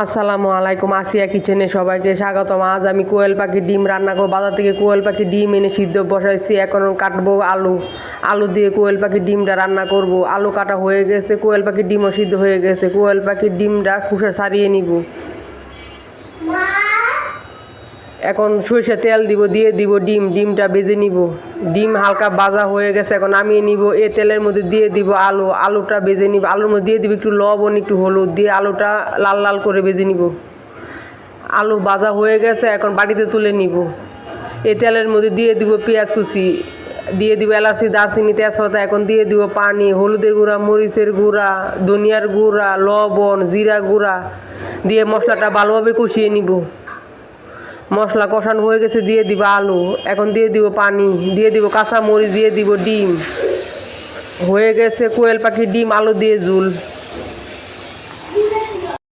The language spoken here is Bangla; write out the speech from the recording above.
আসসালামু আলাইকুম, আসিয়া কিচেনে সবাইকে স্বাগতম। আজ আমি কোয়েল পাখির ডিম রান্না করবো। বাজার থেকে কোয়েল পাখির ডিম এনে সিদ্ধ বসাইছি। এখন কাটবো আলু দিয়ে কোয়েল পাখির ডিমটা রান্না করব। আলু কাটা হয়ে গেছে, কোয়েল পাখির ডিমও সিদ্ধ হয়ে গেছে। কোয়েল পাখির ডিমটা খোসা ছাড়িয়ে নিব। এখন সরষের তেল দিয়ে দিব ডিমটা ভেজে নিব। ডিম হালকা ভাজা হয়ে গেছে, এখন নামিয়ে নিব। এই তেলের মধ্যে দিয়ে দিব আলুটা ভেজে নিব। আলুর মধ্যে দিয়ে দিব একটু লবণ, একটু হলুদ দিয়ে আলুটা লাল লাল করে ভেজে নিব। আলু ভাজা হয়ে গেছে, এখন বাটিতে তুলে নিব। এই তেলের মধ্যে দিয়ে দিব পেঁয়াজ কুচি, দিয়ে দিব এলাচি, দারচিনি, তেজপাতা। এখন দিয়ে দিব পানি, হলুদের গুঁড়া, মরিচের গুঁড়া, ধনিয়ার গুঁড়া, লবণ, জিরা গুঁড়া দিয়ে মশলাটা ভালোভাবে কষিয়ে নিব। মশলা কষানো হয়ে গেছে, দিয়ে দিব আলু। এখন দিয়ে দিব পানি, দিয়ে দিব কাঁচামরিচ, দিয়ে দিব ডিম। হয়ে গেছে কোয়েল পাখির ডিম আলু দিয়ে ঝোল।